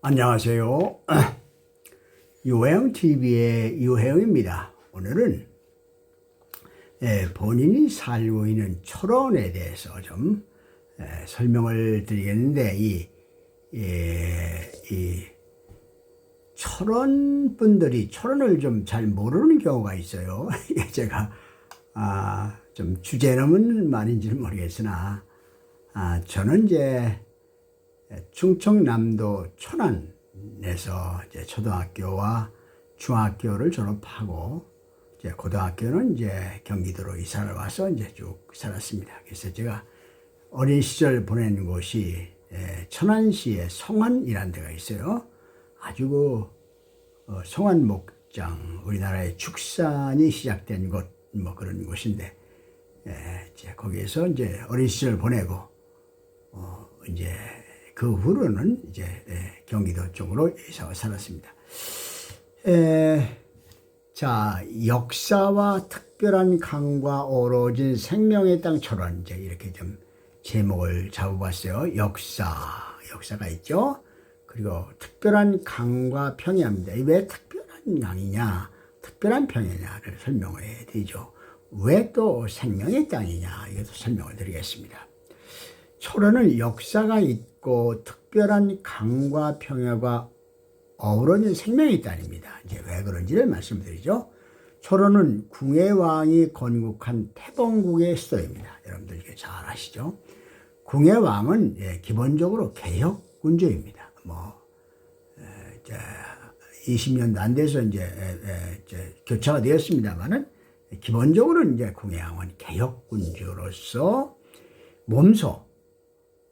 안녕하세요. 유해영TV의 유해영입니다. 오늘은 본인이 살고 있는 철원에 대해서 좀 설명을 드리겠는데, 이 철원 분들이 철원을 좀 잘 모르는 경우가 있어요. 제가 좀 주제 넘은 말인지는 모르겠으나, 저는 이제 충청남도 천안에서 이제 초등학교와 중학교를 졸업하고, 이제 고등학교는 이제 경기도로 이사를 와서 이제 쭉 살았습니다. 그래서 제가 어린 시절 보낸 곳이 천안시의 성안이라는 데가 있어요. 아주 성안 목장, 우리나라의 축산이 시작된 곳, 뭐 그런 곳인데, 이제 거기에서 이제 어린 시절 보내고, 이제 그 후로는 이제 경기도 쪽으로 이사와 살았습니다. 자, 역사와 특별한 강과 어우러진 생명의 땅 철원, 이제 이렇게 좀 제목을 잡아봤어요. 역사가 있죠. 그리고 특별한 강과 평야입니다. 왜 특별한 강이냐, 특별한 평야냐를 설명을 해야 되죠. 왜 또 생명의 땅이냐, 이것도 설명을 드리겠습니다. 철원은 역사가 있고 특별한 강과 평야가 어우러진 생명의 땅입니다. 이제 왜 그런지를 말씀드리죠. 철원은 궁예왕이 건국한 태봉국의 수도입니다. 여러분들 이게 잘 아시죠? 궁예왕은 기본적으로 개혁군주입니다. 이제 20년도 안 돼서 이제 교체가 되었습니다만은, 기본적으로는 이제 궁예왕은 개혁군주로서 몸소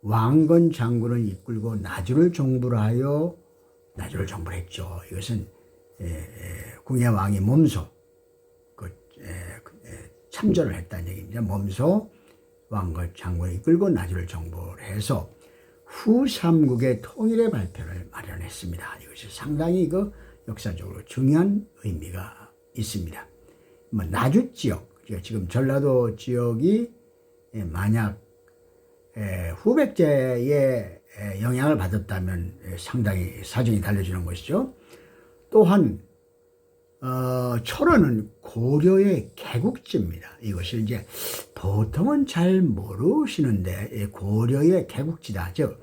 왕건 장군을 이끌고 나주를 정부를 하여 나주를 정부를 했죠. 이것은 궁예왕이 몸소 참전을 했다는 얘기입니다. 몸소 왕건 장군을 이끌고 나주를 정부를 해서 후삼국의 통일의 발표를 마련했습니다. 이것이 상당히 역사적으로 중요한 의미가 있습니다. 나주 지역, 지금 전라도 지역이 만약 후백제의 영향을 받았다면 상당히 사정이 달라지는 것이죠. 또한 철원은 고려의 개국지입니다. 이것을 이제 보통은 잘 모르시는데, 고려의 개국지다, 즉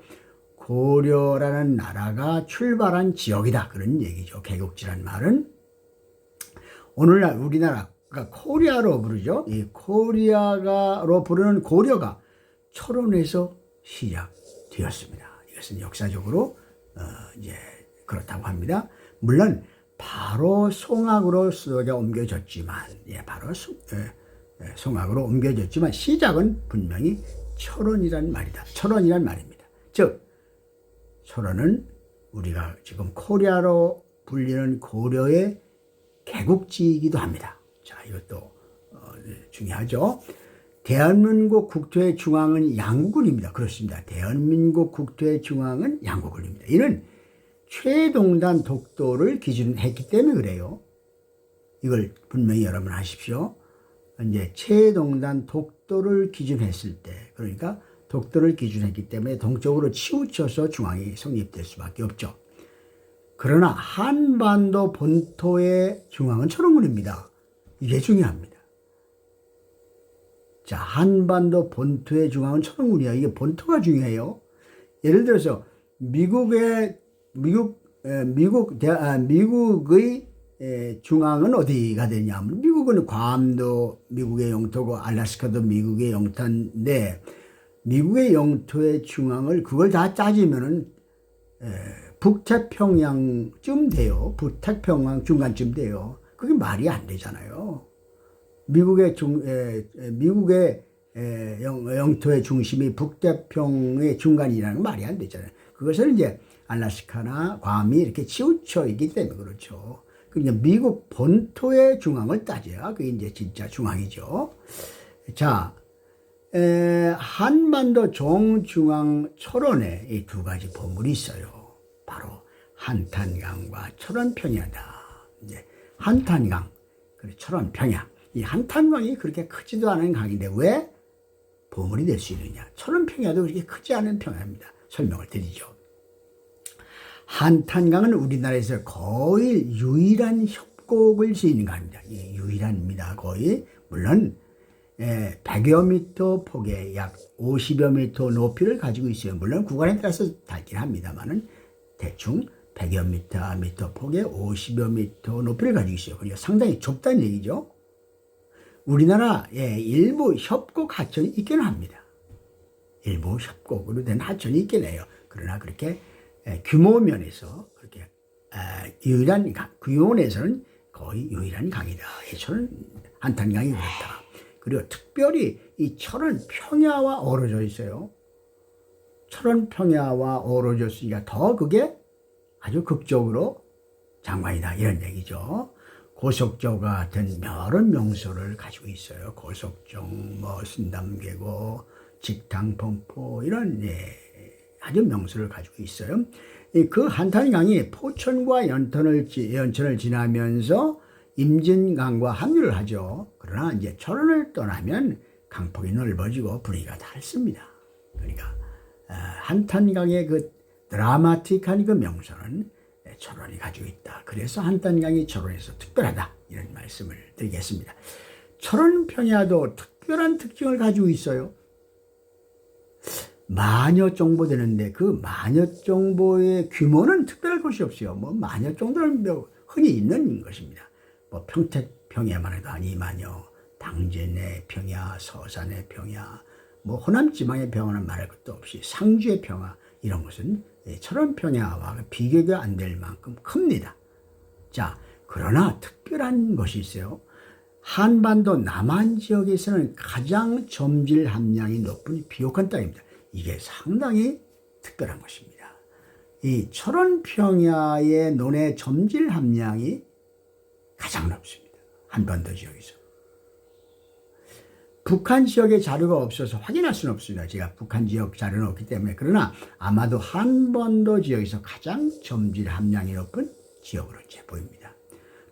고려라는 나라가 출발한 지역이다, 그런 얘기죠. 개국지란 말은 오늘날 우리나라가 코리아로 부르죠. 이 코리아로 부르는 고려가 철원에서 시작되었습니다. 이것은 역사적으로 이제 그렇다고 합니다. 물론 바로 송악으로 수도가 옮겨졌지만, 송악으로 옮겨졌지만 시작은 분명히 철원이란 말입니다. 즉 철원은 우리가 지금 코리아로 불리는 고려의 개국지이기도 합니다. 자, 이것도 중요하죠. 대한민국 국토의 중앙은 양구군입니다. 그렇습니다. 대한민국 국토의 중앙은 양구군입니다. 이는 최동단 독도를 기준으로 했기 때문에 그래요. 이걸 분명히 여러분 아십시오. 이제 최동단 독도를 기준했을 때, 그러니까 독도를 기준했기 때문에 동쪽으로 치우쳐서 중앙이 성립될 수밖에 없죠. 그러나 한반도 본토의 중앙은 철원군입니다. 이게 중요합니다. 자, 한반도 본토의 중앙은 철원군이야. 이게 본토가 중요해요. 예를 들어서 미국의 중앙은 어디가 되냐면, 미국은 괌도 미국의 영토고 알래스카도 미국의 영토인데, 미국의 영토의 중앙을 그걸 다 따지면은 북태평양쯤 돼요. 북태평양 중간쯤 돼요. 그게 말이 안 되잖아요. 미국의 영토의 중심이 북태평양의 중간이라는 말이 안 되잖아요. 그것을 이제 알래스카나 괌이 이렇게 치우쳐 있기 때문에 그렇죠. 그러니까 미국 본토의 중앙을 따져야 그게 이제 진짜 중앙이죠. 자, 한반도 정중앙 철원에 이 두 가지 보물이 있어요. 바로 한탄강과 철원평야다. 이제 한탄강, 그리고 철원평야. 이 한탄강이 그렇게 크지도 않은 강인데 왜 보물이 될 수 있느냐? 철원평야도 그렇게 크지 않은 평야입니다. 설명을 드리죠. 한탄강은 우리나라에서 거의 유일한 협곡을 지닌 강입니다. 예, 유일합니다. 거의. 물론 100여 미터 폭에 약 50여 미터 높이를 가지고 있어요. 물론 구간에 따라서 다르긴 합니다만은 대충 100여 미터 폭에 50여 미터 높이를 가지고 있어요. 그러니까 상당히 좁다는 얘기죠. 우리나라에 일부 협곡 하천이 있기는 합니다. 일부 협곡으로 된 하천이 있긴 해요. 그러나 그렇게 규모 면에서 그렇게 유일한 강, 규모에서는 거의 유일한 강이다. 저는 한탄강이 그렇다. 그리고 특별히 이 철원 평야와 어우러져 있어요. 철원 평야와 어우러졌으니까 더 그게 아주 극적으로 장관이다 이런 얘기죠. 고석정 같은 여러 명소를 가지고 있어요. 고석정, 뭐 신담계곡, 직탕폭포 이런 아주 명소를 가지고 있어요. 그 한탄강이 포천과 연천을 지나면서 임진강과 합류를 하죠. 그러나 이제 철원을 떠나면 강폭이 넓어지고 분위기가 다릅니다. 그러니까 한탄강의 그 드라마틱한 그 명소는 철원이 가지고 있다. 그래서 한탄강이 철원에서 특별하다. 이런 말씀을 드리겠습니다. 철원 평야도 특별한 특징을 가지고 있어요. 만여 정도 되는데 그 만여 정도의 규모는 특별할 것이 없어요. 뭐 만여 정도는 흔히 있는 것입니다. 뭐 평택평야만 해도 한 2만여, 당진의 평야, 서산의 평야, 뭐 호남 지방의 평야는 말할 것도 없이 상주의 평야 이런 것은 철원 평야와 비교가 안 될 만큼 큽니다. 자, 그러나 특별한 것이 있어요. 한반도 남한 지역에서는 가장 점질 함량이 높은 비옥한 땅입니다. 이게 상당히 특별한 것입니다. 이 철원 평야의 논의 점질 함량이 가장 높습니다. 한반도 지역에서. 북한 지역의 자료가 없어서 확인할 수는 없습니다. 제가 북한 지역 자료는 없기 때문에. 그러나 아마도 한반도 지역에서 가장 점질 함량이 높은 지역으로 이제 보입니다.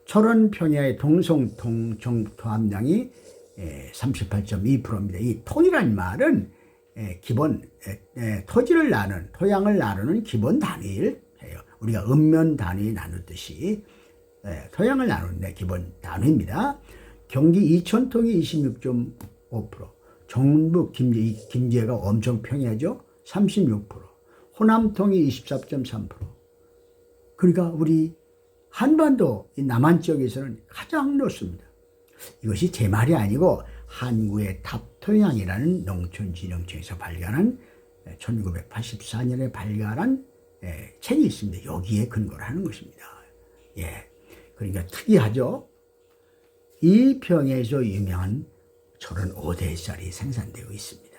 철원 평야의 동성토 함량이 38.2%입니다. 이 통이라는 말은 기본 토지를 나누는, 토양을 나누는 기본 단위를 해요. 우리가 읍면 단위 나누듯이 토양을 나누는 기본 단위입니다. 경기 이천통이 26.5%, 전북 김제가 엄청 평야죠. 36%, 호남통이 24.3%. 그러니까 우리 한반도 남한 지역에서는 가장 높습니다. 이것이 제 말이 아니고 한국의 탑토양이라는 농촌진흥청에서 발간한 1984년에 발간한 책이 있습니다. 여기에 근거를 하는 것입니다. 그러니까 특이하죠. 이 평야에서 유명한 철원 5대쌀이 생산되고 있습니다.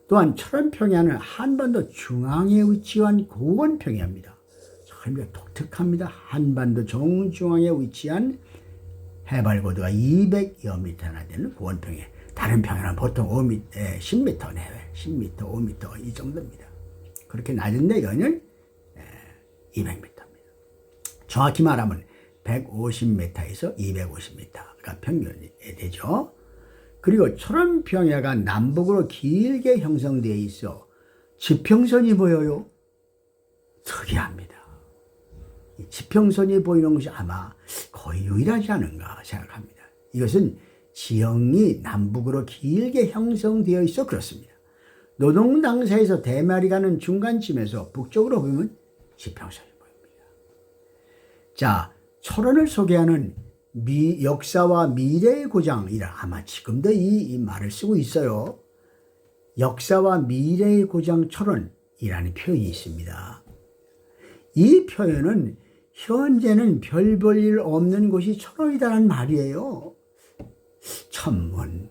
또한 철원 평야는 한반도 중앙에 위치한 고원 평야입니다. 참 독특합니다. 한반도 정중앙에 위치한 해발 고도가 200여 미터나 되는 고원 평야. 다른 평야는 보통 10m 내외, 10m, 5m 이 정도입니다. 그렇게 낮은데 여기는 200m입니다. 정확히 말하면 150m에서 250m가 평균이 되죠. 그리고 철원 평야가 남북으로 길게 형성되어 있어 지평선이 보여요. 특이합니다. 이 지평선이 보이는 것이 아마 거의 유일하지 않은가 생각합니다. 이것은 지형이 남북으로 길게 형성되어 있어 그렇습니다. 노동당사에서 대마리 가는 중간쯤에서 북쪽으로 보면 지평선이 보입니다. 자, 철원을 소개하는 역사와 미래의 고장이라 아마 지금도 이 말을 쓰고 있어요. 역사와 미래의 고장 철원이라는 표현이 있습니다. 이 표현은 현재는 별 볼 일 없는 곳이 철원이다라는 말이에요. 천문.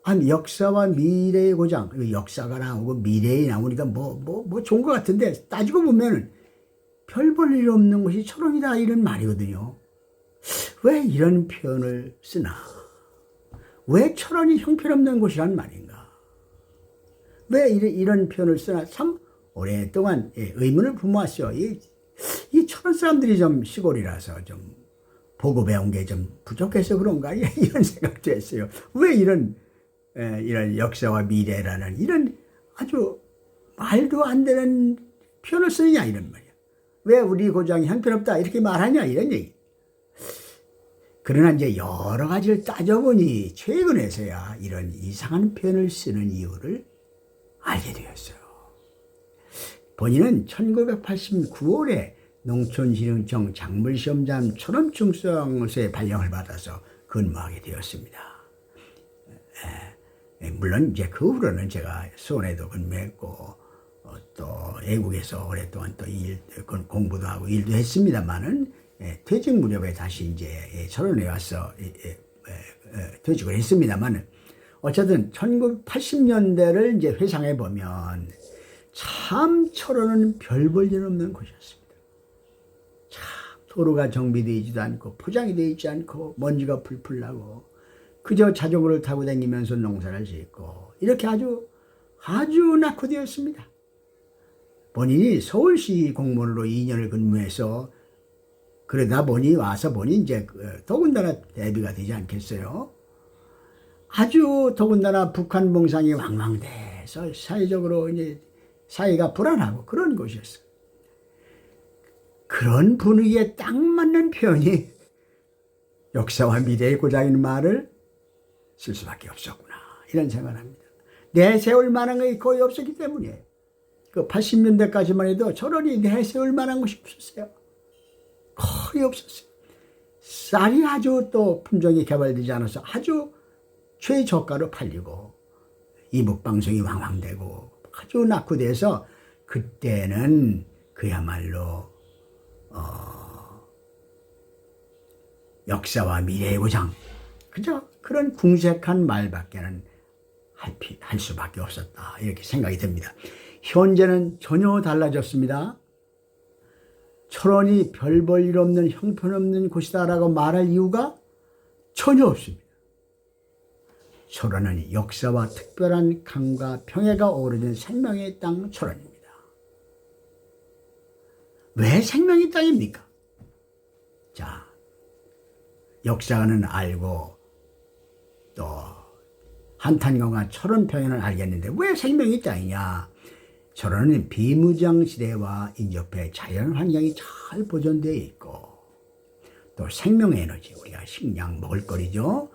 아니, 역사와 미래의 고장. 역사가 나오고 미래에 나오니까 뭐 좋은 것 같은데 따지고 보면은 별 볼 일 없는 곳이 철원이다 이런 말이거든요. 왜 이런 표현을 쓰나? 왜 철원이 형편없는 곳이란 말인가? 왜 이런 표현을 쓰나? 참 오랫동안 의문을 품어왔어요. 이 철원 사람들이 좀 시골이라서 좀 보고 배운 게 좀 부족해서 그런가? 이런 생각도 했어요. 왜 이런 역사와 미래라는 이런 아주 말도 안 되는 표현을 쓰느냐 이런 말이야. 왜 우리 고장이 형편없다 이렇게 말하냐 이런 얘기. 그러나 이제 여러 가지를 따져보니 최근에서야 이런 이상한 표현을 쓰는 이유를 알게 되었어요. 본인은 1989년에 농촌진흥청 작물시험장 초nom충성서에 발령을 받아서 근무하게 되었습니다. 물론 이제 그 후로는 제가 수원에도 근무했고 또 외국에서 오랫동안 또 공부도 하고 일도 했습니다만은 퇴직 무렵에 다시 이제 철원에 와서 퇴직을 했습니다만은 어쨌든 1980년대를 이제 회상해 보면 참 철원은 별 볼 일 없는 곳이었습니다. 참 도로가 정비되어 있지도 않고 포장이 되어 있지 않고 먼지가 풀풀 나고 그저 자전거를 타고 다니면서 농사를 짓고 이렇게 아주 낙후되었습니다. 본인이 서울시 공무원으로 2년을 근무해서 그러다 보니 와서 보니 이제 더군다나 대비가 되지 않겠어요. 아주 더군다나 북한 봉상이 왕왕돼서 사회적으로 이제 사회가 불안하고 그런 곳이었어요. 그런 분위기에 딱 맞는 표현이 역사와 미래의 고장인 말을 쓸 수밖에 없었구나 이런 생각을 합니다. 내세울 만한 것이 거의 없었기 때문이에요. 그 80년대까지만 해도 철원이 내세울 만한 것이 없었어요. 거의 없었어요. 쌀이 아주 또 품종이 개발되지 않아서 아주 최저가로 팔리고 이북방송이 왕왕되고 아주 낙후돼서 그때는 그야말로 역사와 미래의 고장 그저 그런 궁색한 말밖에는 할 수밖에 없었다 이렇게 생각이 듭니다. 현재는 전혀 달라졌습니다. 철원이 별 볼 일 없는 형편없는 곳이다라고 말할 이유가 전혀 없습니다. 철원은 역사와 특별한 강과 평해가 어우러진 생명의 땅 철원입니다. 왜 생명의 땅입니까? 자, 역사는 알고 또 한탄강과 철원 평해는 알겠는데 왜 생명의 땅이냐? 철원은 비무장지대와 인접해 자연 환경이 잘 보존되어 있고 또 생명에너지 우리가 식량 먹을거리죠.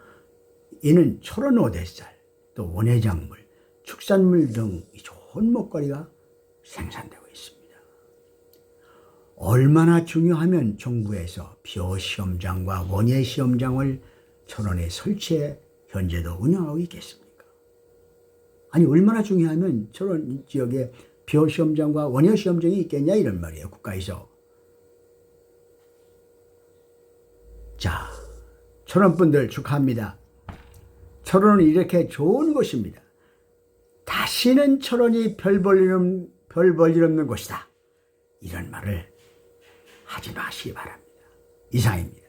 이는 철원 오대쌀 또 원예작물 축산물 등 좋은 먹거리가 생산되고 있습니다. 얼마나 중요하면 정부에서 벼시험장과 원예시험장을 철원에 설치해 현재도 운영하고 있겠습니까? 아니 얼마나 중요하면 철원 지역에 벼시험장과 원예시험장이 있겠냐 이런 말이에요. 국가에서. 자, 철원 분들 축하합니다. 철원은 이렇게 좋은 곳입니다. 다시는 철원이 별 볼 일 없는 곳이다. 이런 말을 하지 마시기 바랍니다. 이상입니다.